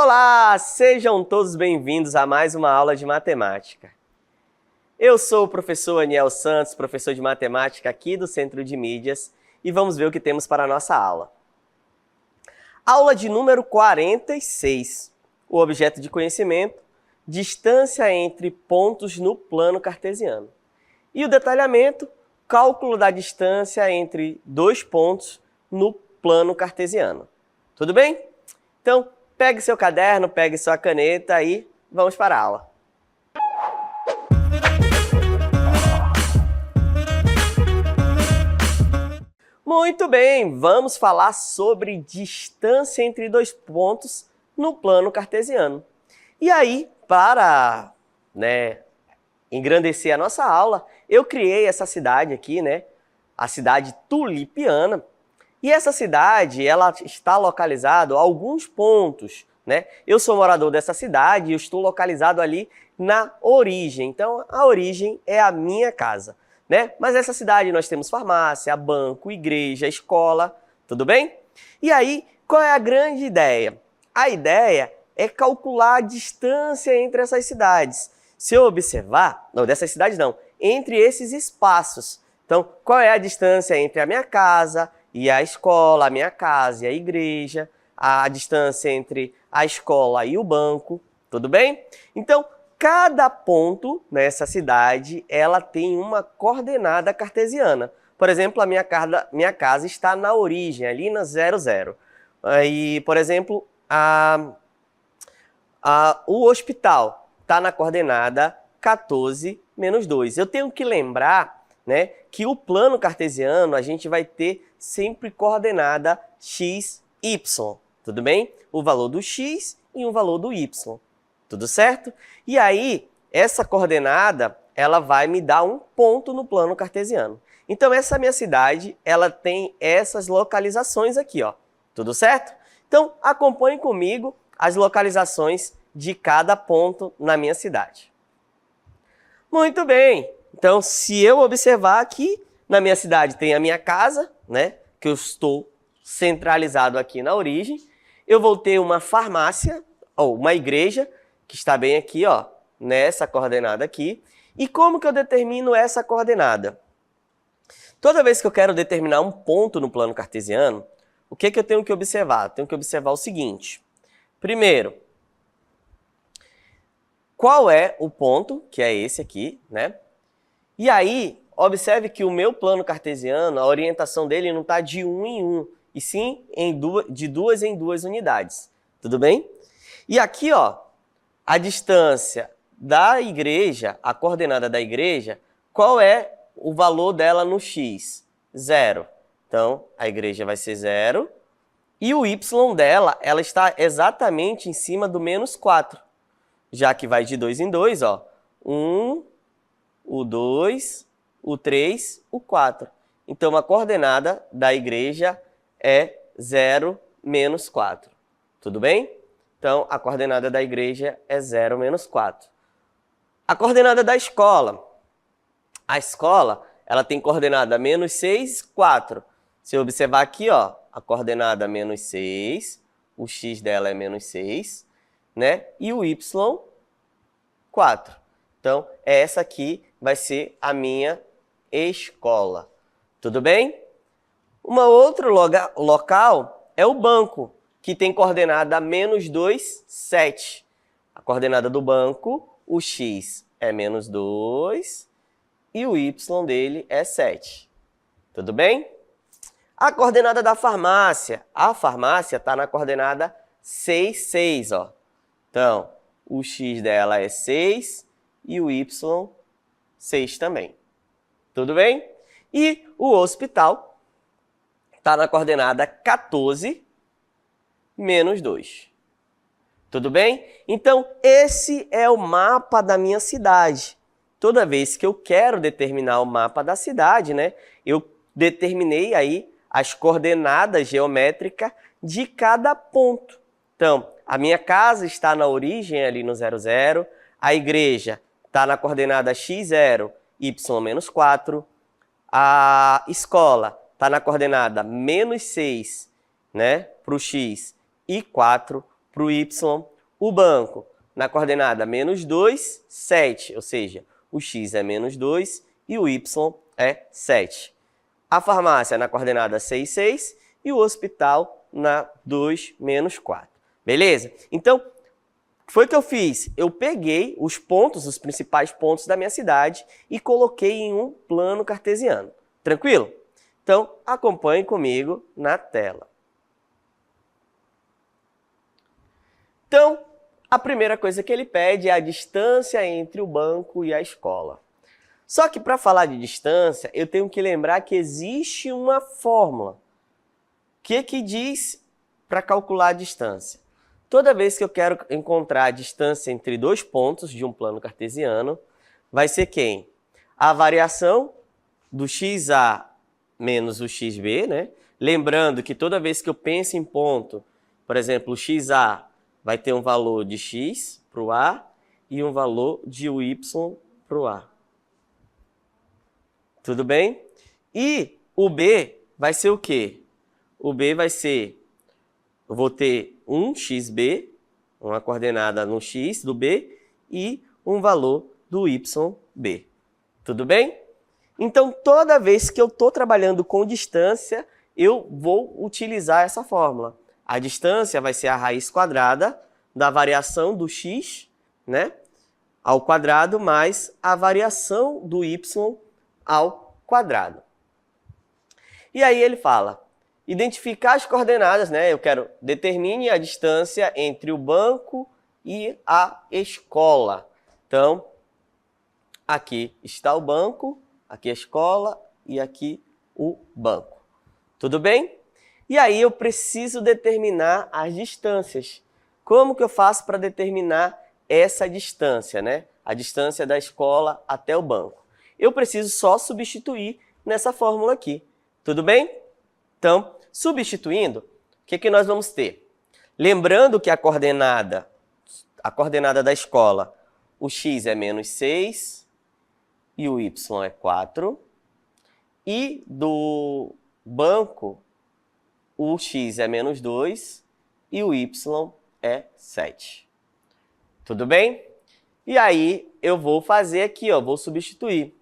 Olá, sejam todos bem-vindos a mais uma aula de matemática. Eu sou o professor Aniel Santos, professor de matemática aqui do Centro de Mídias, e vamos ver o que temos para a nossa aula. Aula de número 46, o objeto de conhecimento, distância entre pontos no plano cartesiano. E o detalhamento, cálculo da distância entre dois pontos no plano cartesiano. Tudo bem? Então, pegue seu caderno, pegue sua caneta e vamos para a aula. Muito bem, vamos falar sobre distância entre dois pontos no plano cartesiano. E aí, para engrandecer a nossa aula, eu criei essa cidade aqui, a cidade tulipiana. E essa cidade, ela está localizada a alguns pontos, Eu sou morador dessa cidade e estou localizado ali na origem. Então, a origem é a minha casa, Mas nessa cidade nós temos farmácia, banco, igreja, escola, tudo bem? E aí, qual é a grande ideia? A ideia é calcular a distância entre essas cidades. Se eu observar, dessas cidades não, entre esses espaços. Então, qual é a distância entre a minha casa e a escola, a minha casa e a igreja, a distância entre a escola e o banco, tudo bem? Então, cada ponto nessa cidade, ela tem uma coordenada cartesiana. Por exemplo, a minha casa está na origem, ali na 00. Aí, por exemplo, o hospital está na coordenada 14 menos 2. Eu tenho que lembrar que o plano cartesiano a gente vai ter sempre coordenada x, y, tudo bem? O valor do x e o valor do y, tudo certo? E aí, essa coordenada, ela vai me dar um ponto no plano cartesiano. Então, essa minha cidade, ela tem essas localizações aqui, tudo certo? Então, acompanhe comigo as localizações de cada ponto na minha cidade. Muito bem! Então, se eu observar aqui, na minha cidade tem a minha casa, que eu estou centralizado aqui na origem. Eu vou ter uma farmácia, ou uma igreja, que está bem aqui, nessa coordenada aqui. E como que eu determino essa coordenada? Toda vez que eu quero determinar um ponto no plano cartesiano, o que eu tenho que observar? Eu tenho que observar o seguinte. Primeiro, qual é o ponto, que é esse aqui, E aí, observe que o meu plano cartesiano, a orientação dele não está de 1 em 1, e sim de 2 em 2 unidades. Tudo bem? E aqui, a distância da igreja, a coordenada da igreja, qual é o valor dela no x? 0. Então, a igreja vai ser 0. E o y dela, ela está exatamente em cima do menos 4. Já que vai de 2 em 2, 1, o 2, o 3, o 4. Então, a coordenada da igreja é 0 menos 4. Tudo bem? Então, a coordenada da igreja é 0 menos 4. A coordenada da escola. A escola, ela tem coordenada menos 6, 4. Se eu observar aqui, a coordenada menos 6, o x dela é menos 6, E o y, 4. Então, essa aqui vai ser a minha escola. Tudo bem? Um outro local é o banco, que tem coordenada menos 2, 7. A coordenada do banco, o x é menos 2 e o y dele é 7. Tudo bem? A coordenada da farmácia. A farmácia está na coordenada 6, 6. Então, o x dela é 6 e o y 6 também. Tudo bem? E o hospital está na coordenada 14 menos 2. Tudo bem? Então, esse é o mapa da minha cidade. Toda vez que eu quero determinar o mapa da cidade, eu determinei aí as coordenadas geométricas de cada ponto. Então, a minha casa está na origem ali no 00, a igreja está na coordenada x0, y menos 4, a escola está na coordenada menos 6, para o x e 4, para o Y. O banco, na coordenada menos 2, 7, ou seja, o X é menos 2 e o Y é 7. A farmácia na coordenada 6, 6 e o hospital na 2, menos 4. Beleza? Então, o que foi que eu fiz? Eu peguei os pontos, os principais pontos da minha cidade e coloquei em um plano cartesiano. Tranquilo? Então, acompanhe comigo na tela. Então, a primeira coisa que ele pede é a distância entre o banco e a escola. Só que para falar de distância, eu tenho que lembrar que existe uma fórmula. O que diz para calcular a distância? Toda vez que eu quero encontrar a distância entre dois pontos de um plano cartesiano, vai ser quem? A variação do XA menos o XB, né? Lembrando que toda vez que eu penso em ponto, por exemplo, o XA vai ter um valor de X para o A e um valor de Y para o A. Tudo bem? E o B vai ser o quê? O B vai ser, eu vou ter um XB, uma coordenada no X do B e um valor do YB. Tudo bem? Então, toda vez que eu estou trabalhando com distância, eu vou utilizar essa fórmula. A distância vai ser a raiz quadrada da variação do x, né, ao quadrado mais a variação do y ao quadrado. E aí ele fala, identificar as coordenadas, né, eu quero determine a distância entre o banco e a escola. Então, aqui está o banco, aqui a escola e aqui o banco. Tudo bem? E aí eu preciso determinar as distâncias. Como que eu faço para determinar essa distância, né? A distância da escola até o banco. Eu preciso só substituir nessa fórmula aqui. Tudo bem? Então, substituindo, o que nós vamos ter? Lembrando que a coordenada da escola, o x é menos 6 e o y é 4. E do banco, o x é menos 2 e o y é 7. Tudo bem? E aí eu vou fazer aqui, ó, vou substituir.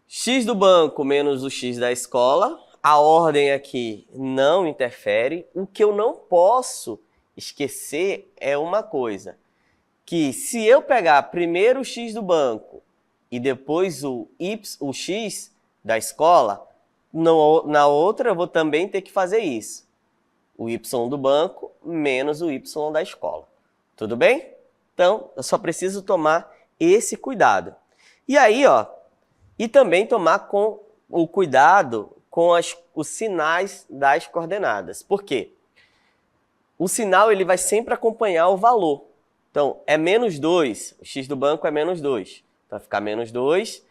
X do banco menos o x da escola. A ordem aqui não interfere. O que eu não posso esquecer é uma coisa. Que se eu pegar primeiro o x do banco e depois o x da escola, na outra eu vou também ter que fazer isso. O y do banco menos o y da escola. Tudo bem? Então, eu só preciso tomar esse cuidado. E aí, ó, e também tomar o cuidado com os sinais das coordenadas. Por quê? O sinal ele vai sempre acompanhar o valor. Então, é menos 2, o x do banco é menos 2. Então, vai ficar menos 2.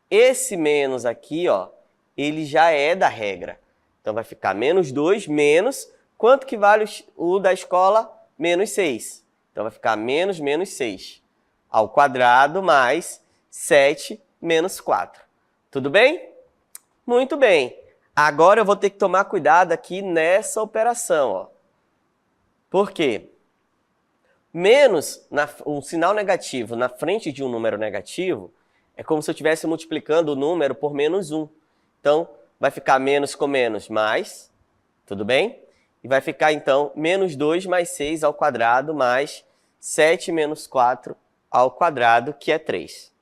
Esse menos aqui, ó, ele já é da regra. Então, vai ficar menos 2 menos, quanto que vale o da escola? Menos 6. Então, vai ficar menos 6 ao quadrado mais 7 menos 4. Tudo bem? Muito bem. Agora eu vou ter que tomar cuidado aqui nessa operação, ó. Por quê? Menos, um sinal negativo na frente de um número negativo, é como se eu estivesse multiplicando o número por menos 1. Então, vai ficar menos com menos mais, tudo bem? E vai ficar, então, menos 2 mais 6 ao quadrado mais 7 menos 4 ao quadrado, que é 3.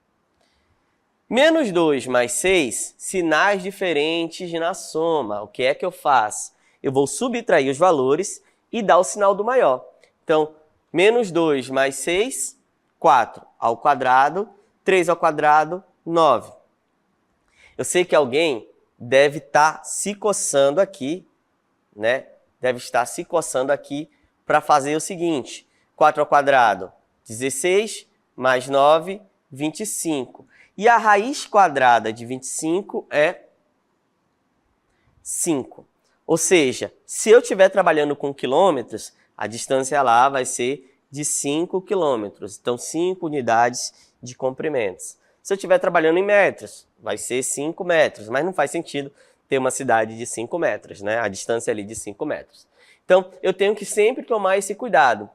Menos 2 mais 6, sinais diferentes na soma. O que é que eu faço? Eu vou subtrair os valores e dar o sinal do maior. Então, menos 2 mais 6, 4 ao quadrado, 3 ao quadrado, 9. Eu sei que alguém deve estar se coçando aqui, né? Deve estar se coçando aqui para fazer o seguinte. 4 ao quadrado, 16, mais 9, 25. E a raiz quadrada de 25 é 5. Ou seja, se eu estiver trabalhando com quilômetros, a distância lá vai ser de 5 quilômetros. Então, 5 unidades de comprimentos. Se eu estiver trabalhando em metros, vai ser 5 metros. Mas não faz sentido ter uma cidade de 5 metros, né? A distância ali de 5 metros. Então, eu tenho que sempre tomar esse cuidado.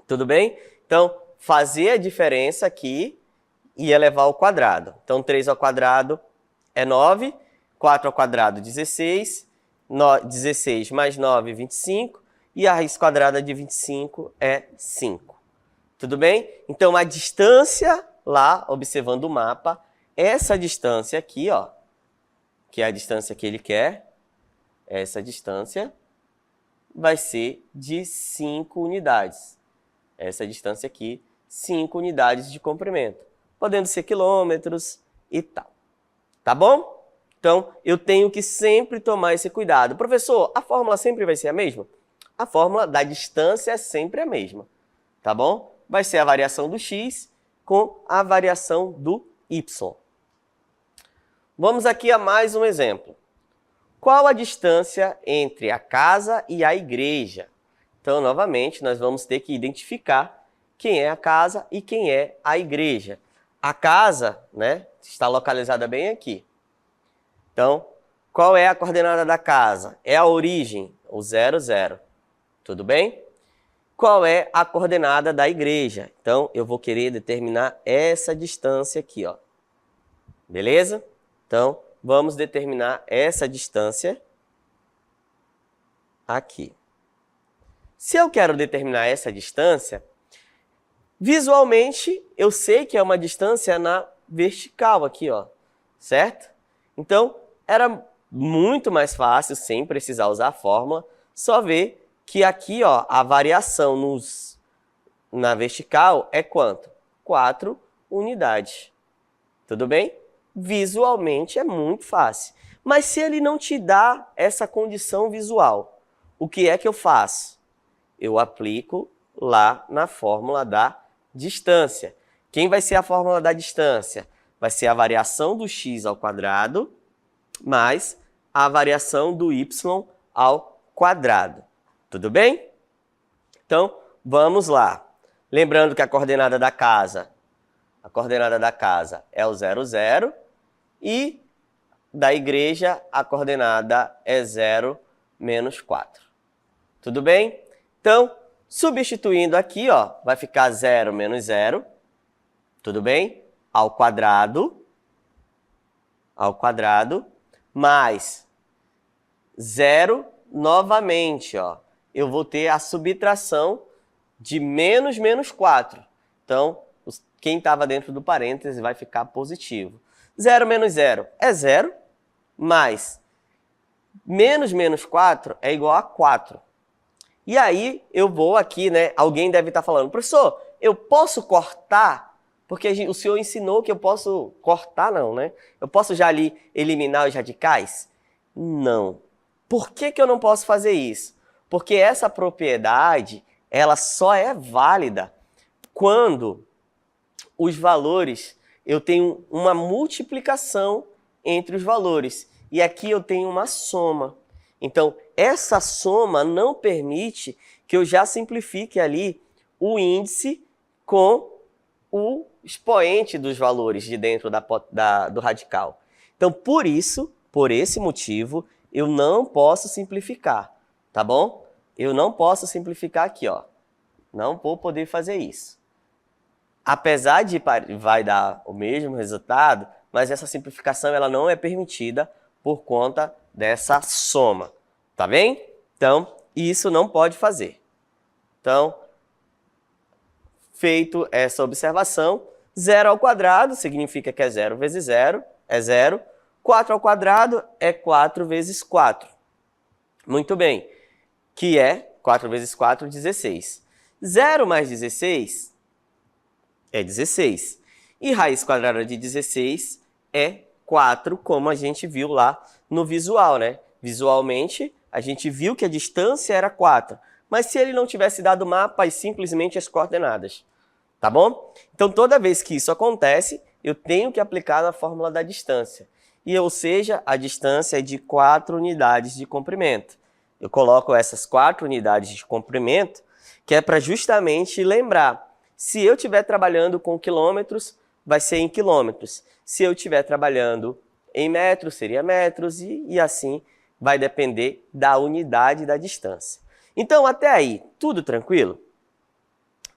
Tudo bem? Então, fazer a diferença aqui e elevar ao quadrado. Então, 3 ao quadrado é 9, 4 ao quadrado, 16, 16 mais 9, 25, e a raiz quadrada de 25 é 5. Tudo bem? Então, a distância lá, observando o mapa, essa distância aqui, ó, que é a distância que ele quer, essa distância vai ser de 5 unidades. Essa distância aqui, 5 unidades de comprimento, podendo ser quilômetros e tal. Tá bom? Então, eu tenho que sempre tomar esse cuidado. Professor, a fórmula sempre vai ser a mesma? A fórmula da distância é sempre a mesma, tá bom? Vai ser a variação do x com a variação do y. Vamos aqui a mais um exemplo. Qual a distância entre a casa e a igreja? Então, novamente, nós vamos ter que identificar quem é a casa e quem é a igreja. A casa, né, está localizada bem aqui. Então, qual é a coordenada da casa? É a origem, o 0, 0. Tudo bem? Qual é a coordenada da igreja? Então, eu vou querer determinar essa distância aqui, ó. Beleza? Então, vamos determinar essa distância aqui. Se eu quero determinar essa distância, visualmente, eu sei que é uma distância na vertical aqui, ó. Certo? Então, era muito mais fácil, sem precisar usar a fórmula, só ver que aqui, ó, a variação na vertical é quanto? 4 unidades. Tudo bem? Visualmente é muito fácil. Mas se ele não te dá essa condição visual, o que é que eu faço? Eu aplico lá na fórmula da distância. Quem vai ser a fórmula da distância? Vai ser a variação do x ao quadrado mais a variação do y ao quadrado. Tudo bem? Então, vamos lá. Lembrando que a coordenada da casa é o 0, 0. E da igreja, a coordenada é 0, menos 4. Tudo bem? Então, substituindo aqui, ó, vai ficar 0 menos 0. Tudo bem? Ao quadrado, mais 0 novamente, ó. Eu vou ter a subtração de menos 4. Então, quem estava dentro do parêntese vai ficar positivo. 0 menos 0 é 0, mais menos 4 é igual a 4. E aí, eu vou aqui, né? Alguém deve estar falando, professor, eu posso cortar? Porque o senhor ensinou que eu posso cortar, não, né? Eu posso já ali eliminar os radicais? Não. Por que eu não posso fazer isso? Porque essa propriedade, ela só é válida quando os valores, eu tenho uma multiplicação entre os valores. E aqui eu tenho uma soma. Então, essa soma não permite que eu já simplifique ali o índice com o expoente dos valores de dentro do radical. Então, por esse motivo, eu não posso simplificar, tá bom? Eu não posso simplificar aqui, ó. Não vou poder fazer isso. Apesar de vai dar o mesmo resultado, mas essa simplificação ela não é permitida por conta dessa soma, tá bem? Então, isso não pode fazer. Então, feito essa observação, 0 ao quadrado significa que é 0 vezes 0, é 0. 4 ao quadrado é 4 vezes 4. Muito bem. Que é 4 vezes 4, 16. 0 mais 16 é 16. E raiz quadrada de 16 é 4, como a gente viu lá no visual, né? Visualmente, a gente viu que a distância era 4. Mas se ele não tivesse dado o mapa, e simplesmente as coordenadas. Tá bom? Então, toda vez que isso acontece, eu tenho que aplicar na fórmula da distância. Ou seja, a distância é de 4 unidades de comprimento. Eu coloco essas 4 unidades de comprimento, que é para justamente lembrar. Se eu estiver trabalhando com quilômetros, vai ser em quilômetros. Se eu estiver trabalhando em metros, seria metros, e assim vai depender da unidade da distância. Então, até aí, tudo tranquilo?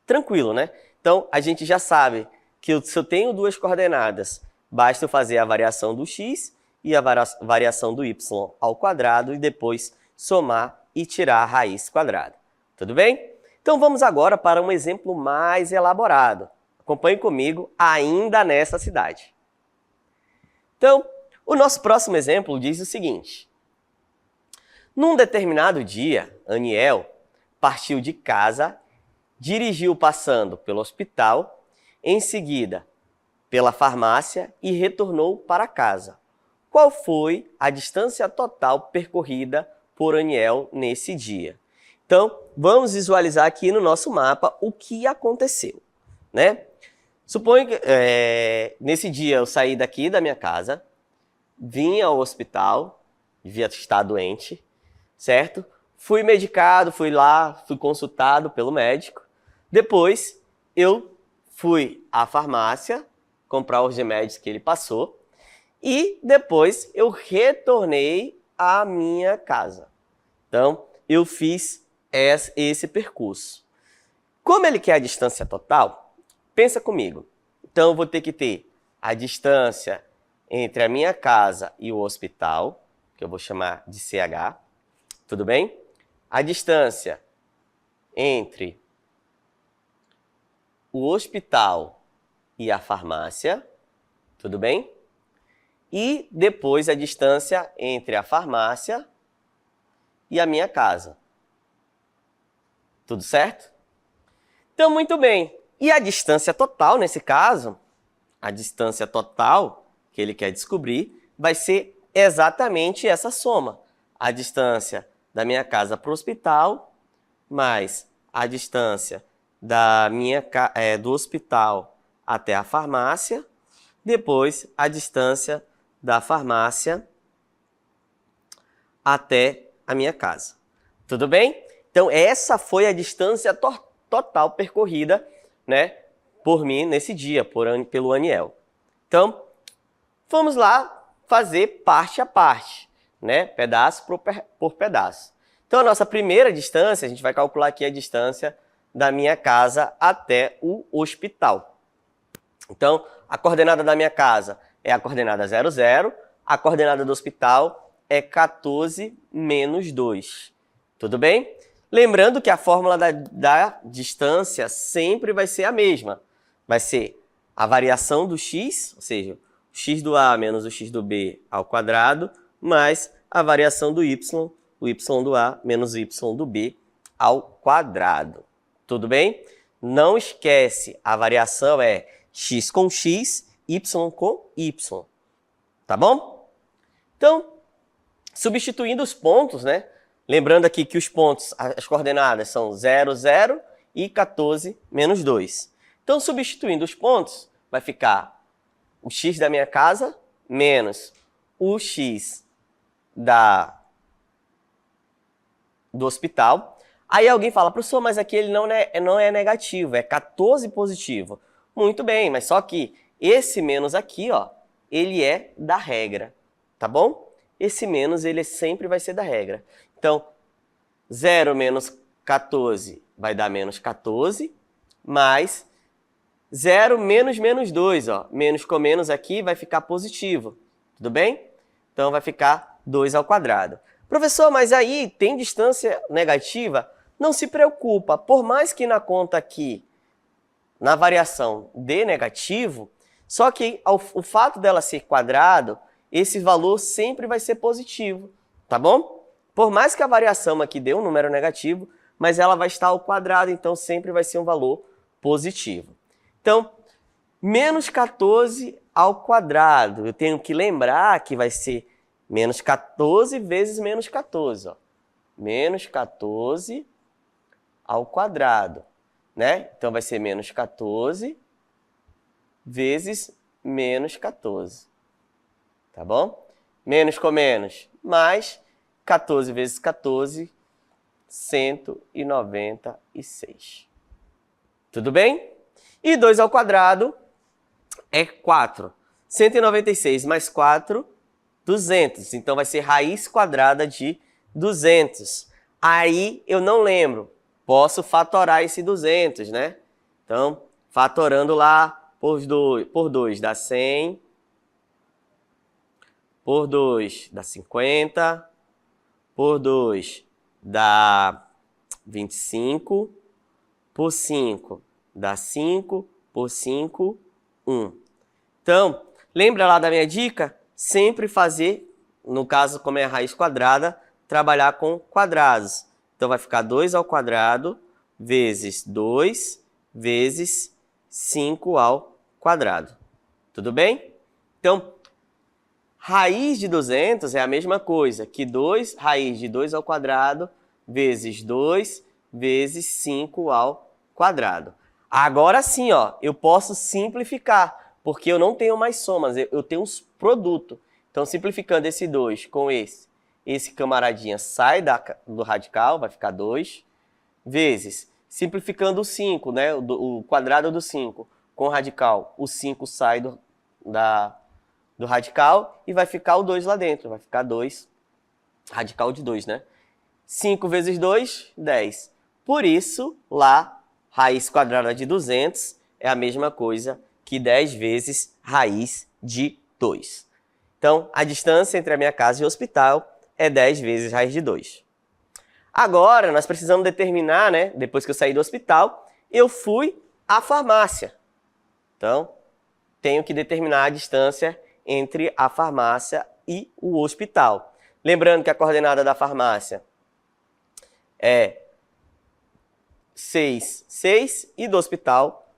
Tranquilo, né? Então, a gente já sabe que se eu tenho duas coordenadas, basta eu fazer a variação do x e a variação do y ao quadrado e depois somar e tirar a raiz quadrada. Tudo bem? Então, vamos agora para um exemplo mais elaborado. Acompanhe comigo ainda nessa cidade. Então, o nosso próximo exemplo diz o seguinte. Num determinado dia, Aniel partiu de casa, dirigiu passando pelo hospital, em seguida pela farmácia e retornou para casa. Qual foi a distância total percorrida por Aniel nesse dia? Então, vamos visualizar aqui no nosso mapa o que aconteceu, né? Suponho que nesse dia eu saí daqui da minha casa, vim ao hospital, devia estar doente, certo? Fui medicado, fui lá, fui consultado pelo médico. Depois, eu fui à farmácia comprar os remédios que ele passou e depois eu retornei à minha casa. Então, eu fiz esse percurso. Como ele quer a distância total, pensa comigo. Então, eu vou ter que ter a distância entre a minha casa e o hospital, que eu vou chamar de CH, tudo bem? A distância entre o hospital e a farmácia, tudo bem? E depois a distância entre a farmácia e a minha casa. Tudo certo? Então, muito bem. E a distância total, nesse caso, a distância total que ele quer descobrir vai ser exatamente essa soma. A distância da minha casa para o hospital mais a distância do hospital até a farmácia, depois a distância da farmácia até a minha casa. Tudo bem? Então, essa foi a distância total percorrida, né, por mim nesse dia, pelo Aniel. Então, vamos lá fazer parte a parte, né, pedaço por pedaço. Então, a nossa primeira distância, a gente vai calcular aqui a distância da minha casa até o hospital. Então, a coordenada da minha casa é a coordenada 0, 0. A coordenada do hospital é 14 menos 2. Tudo bem? Lembrando que a fórmula da distância sempre vai ser a mesma. Vai ser a variação do x, ou seja, o x do A menos o x do B ao quadrado, mais a variação do y, o y do A menos o y do B ao quadrado. Tudo bem? Não esquece, a variação é x com x, y com y. Tá bom? Então, substituindo os pontos, né? Lembrando aqui que os pontos, as coordenadas são 0, 0 e 14 menos 2. Então, substituindo os pontos, vai ficar o x da minha casa menos o x do hospital. Aí alguém fala, professor, mas aqui ele não é negativo, é 14 positivo. Muito bem, mas só que esse menos aqui, ó, ele é da regra, tá bom? Esse menos, ele sempre vai ser da regra. Então, 0 menos 14 vai dar menos 14, mais 0 menos menos 2, ó. Menos com menos aqui vai ficar positivo, tudo bem? Então, vai ficar 2 ao quadrado. Professor, mas aí tem distância negativa? Não se preocupa, por mais que na conta aqui, na variação dê negativo, só que o fato dela ser quadrado, esse valor sempre vai ser positivo, tá bom? Por mais que a variação aqui dê um número negativo, mas ela vai estar ao quadrado, então sempre vai ser um valor positivo. Então, menos 14 ao quadrado, eu tenho que lembrar que vai ser menos 14 vezes menos 14, ó. Menos 14 ao quadrado, né? Então, vai ser menos 14 vezes menos 14, tá bom? Menos com menos, mais 14 vezes 14, 196. Tudo bem? E 2 ao quadrado é 4. 196 mais 4, 200. Então, vai ser raiz quadrada de 200. Aí eu não lembro. Posso fatorar esse 200, né? Então, fatorando lá por 2 dá 100. Por 2 dá 50. Por 2 dá 25. Por 5 dá 5. Por 5, 1. Então, lembra lá da minha dica? Sempre fazer, no caso, como é a raiz quadrada, trabalhar com quadrados. Então, vai ficar 2 ao quadrado vezes 2 vezes 5 ao quadrado. Tudo bem? Então, raiz de 200 é a mesma coisa que raiz de 2 ao quadrado vezes 2 vezes 5 ao quadrado. Agora sim, ó, eu posso simplificar, porque eu não tenho mais somas, eu tenho uns produtos. Então, simplificando esse 2 com esse camaradinha sai do radical, vai ficar 2, vezes, simplificando o 5, né, o quadrado do 5 com o radical, o 5 sai do radical e vai ficar o 2 lá dentro, vai ficar 2, radical de 2, né? 5 vezes 2, 10. Por isso, lá, raiz quadrada de 200 é a mesma coisa que 10 vezes raiz de 2. Então, a distância entre a minha casa e o hospital é 10 vezes raiz de 2. Agora, nós precisamos determinar, né? Depois que eu saí do hospital, eu fui à farmácia. Então, tenho que determinar a distância entre a farmácia e o hospital. Lembrando que a coordenada da farmácia é 6, 6 e do hospital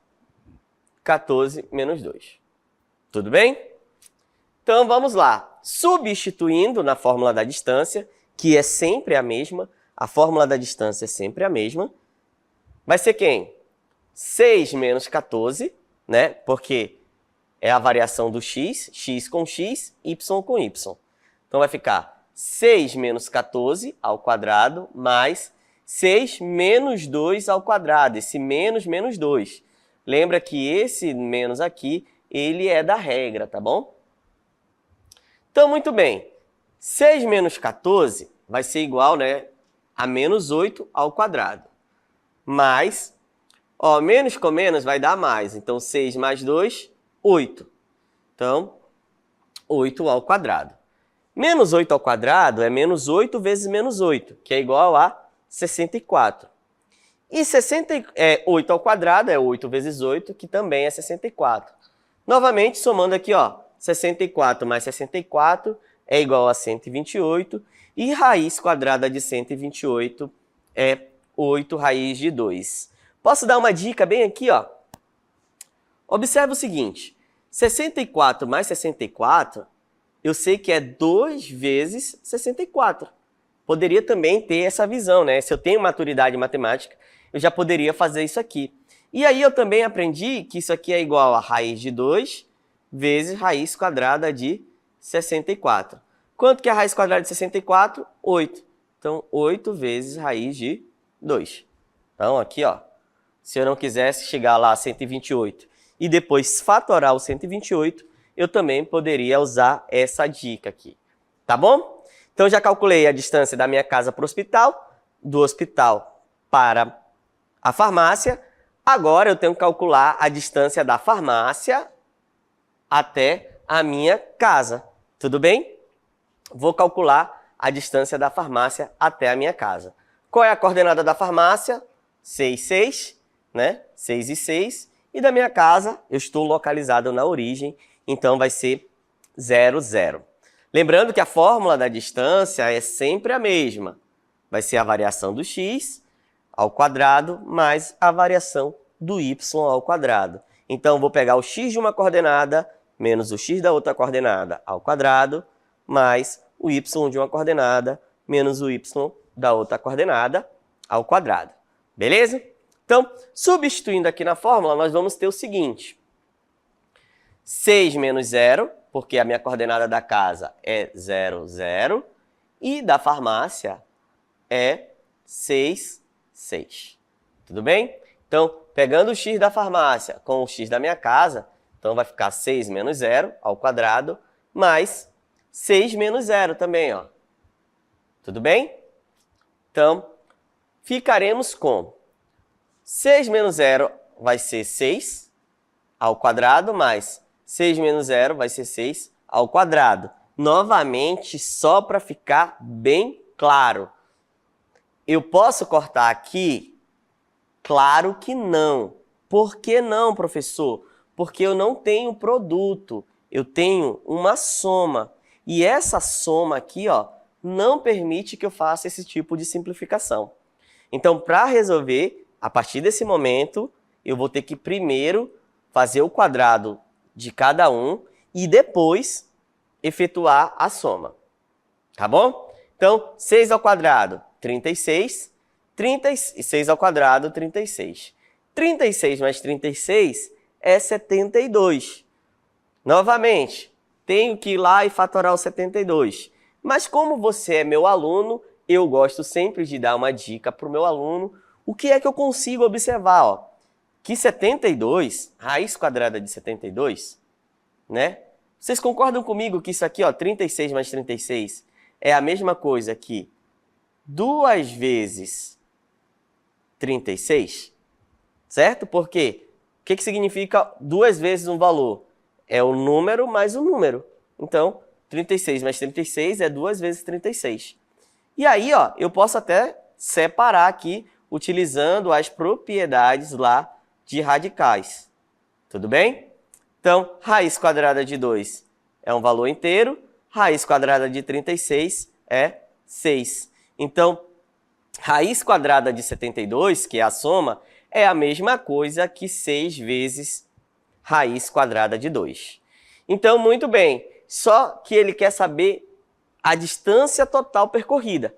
14 menos 2. Tudo bem? Então vamos lá. Substituindo na fórmula da distância, que é sempre a mesma, a fórmula da distância é sempre a mesma, vai ser quem? 6 menos 14, né? Porque é a variação do x, x com x, y com y. Então vai ficar 6 menos 14 ao quadrado mais 6 menos 2 ao quadrado. Esse menos 2. Lembra que esse menos aqui, ele é da regra, tá bom? Então, muito bem. 6 menos 14 vai ser igual, né, a menos 8 ao quadrado. Mais, ó, menos com menos vai dar mais. Então, 6 mais 2, 8. Então, 8 ao quadrado. Menos 8 ao quadrado é menos 8 vezes menos 8, que é igual a 64. E 8 ao quadrado é 8 vezes 8, que também é 64. Novamente, somando aqui, ó, 64 mais 64 é igual a 128. E raiz quadrada de 128 é 8 raiz de 2. Posso dar uma dica bem aqui, ó? Observe o seguinte. 64 mais 64, eu sei que é 2 vezes 64. Poderia também ter essa visão, né? Se eu tenho maturidade matemática, eu já poderia fazer isso aqui. E aí eu também aprendi que isso aqui é igual a raiz de 2 vezes raiz quadrada de 64. Quanto que é a raiz quadrada de 64? 8. Então, 8 vezes raiz de 2. Então, aqui, ó, se eu não quisesse chegar lá a 128 e depois fatorar o 128, eu também poderia usar essa dica aqui. Tá bom? Então, já calculei a distância da minha casa para o hospital, do hospital para a farmácia. Agora, eu tenho que calcular a distância da farmácia até a minha casa. Tudo bem? Vou calcular a distância da farmácia até a minha casa. Qual é a coordenada da farmácia? 6, 6, né? 6 e 6. E da minha casa, eu estou localizado na origem, então vai ser 0, 0. Lembrando que a fórmula da distância é sempre a mesma. Vai ser a variação do x ao quadrado mais a variação do y ao quadrado. Então, vou pegar o x de uma coordenada menos o x da outra coordenada ao quadrado, mais o y de uma coordenada menos o y da outra coordenada ao quadrado. Beleza? Então, substituindo aqui na fórmula, nós vamos ter o seguinte. 6 menos 0, porque a minha coordenada da casa é 0, 0, e da farmácia é 6, 6. Tudo bem? Então, pegando o x da farmácia com o x da minha casa, então vai ficar 6 menos 0 ao quadrado, mais 6 menos 0 também, ó. Tudo bem? Então, ficaremos com 6 menos 0 vai ser 6 ao quadrado, mais 6 menos 0 vai ser 6 ao quadrado. Novamente, só para ficar bem claro. Eu posso cortar aqui? Claro que não. Por que não, professor? Porque eu não tenho produto, eu tenho uma soma. E essa soma aqui, ó, não permite que eu faça esse tipo de simplificação. Então, para resolver, a partir desse momento, eu vou ter que primeiro fazer o quadrado de cada um e depois efetuar a soma. Tá bom? Então, 6 ao quadrado, 36. 36 ao quadrado, 36. 36 mais 36 é 72. Novamente, tenho que ir lá e fatorar o 72. Mas como você é meu aluno, eu gosto sempre de dar uma dica para o meu aluno. O que é que eu consigo observar? Ó? Que 72, raiz quadrada de 72, né? Vocês concordam comigo que isso aqui, ó, 36 mais 36, é a mesma coisa que 2 vezes 36? Certo? Por quê? O que significa 2 vezes um valor? É o número mais o número. Então, 36 mais 36 é 2 vezes 36. E aí, ó, eu posso até separar aqui, utilizando as propriedades lá de radicais. Tudo bem? Então, raiz quadrada de 2 é um valor inteiro, raiz quadrada de 36 é 6. Então, raiz quadrada de 72, que é a soma, é a mesma coisa que 6 vezes raiz quadrada de 2. Então, muito bem, só que ele quer saber a distância total percorrida,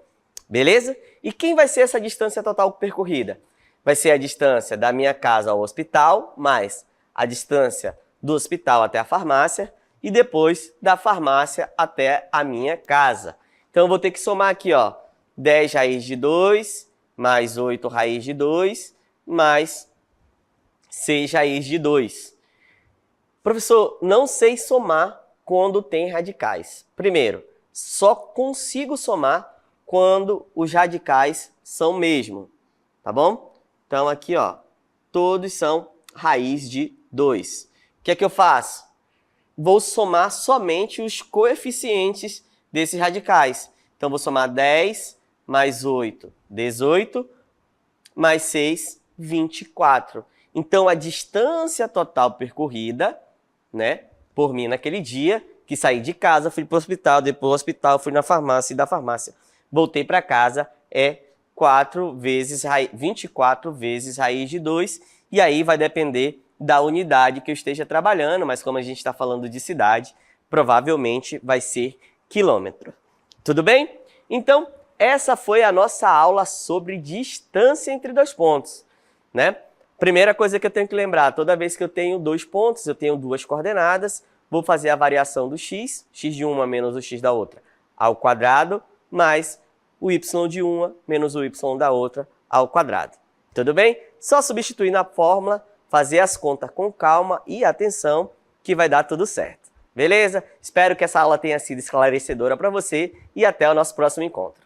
beleza? E quem vai ser essa distância total percorrida? Vai ser a distância da minha casa ao hospital, mais a distância do hospital até a farmácia e depois da farmácia até a minha casa. Então, eu vou ter que somar aqui, ó, 10 raiz de 2, mais 8 raiz de 2, mais 6 raiz de 2. Professor, não sei somar quando tem radicais. Primeiro, só consigo somar quando os radicais são mesmo, tá bom? Então, aqui, ó, todos são raiz de 2. O que é que eu faço? Vou somar somente os coeficientes desses radicais. Então, vou somar 10 mais 8, 18, mais 6, 24. Então, a distância total percorrida, né, por mim naquele dia, que saí de casa, fui para o hospital, depois do hospital fui na farmácia e da farmácia voltei para casa, é 24 vezes raiz de 2, e aí vai depender da unidade que eu esteja trabalhando, mas como a gente está falando de cidade, provavelmente vai ser quilômetro. Tudo bem? Então, essa foi a nossa aula sobre distância entre dois pontos, né? Primeira coisa que eu tenho que lembrar, toda vez que eu tenho 2 pontos, eu tenho 2 coordenadas, vou fazer a variação do x de uma menos o x da outra, ao quadrado, mais o y de uma menos o y da outra ao quadrado. Tudo bem? Só substituir na fórmula, fazer as contas com calma e atenção, que vai dar tudo certo. Beleza? Espero que essa aula tenha sido esclarecedora para você e até o nosso próximo encontro.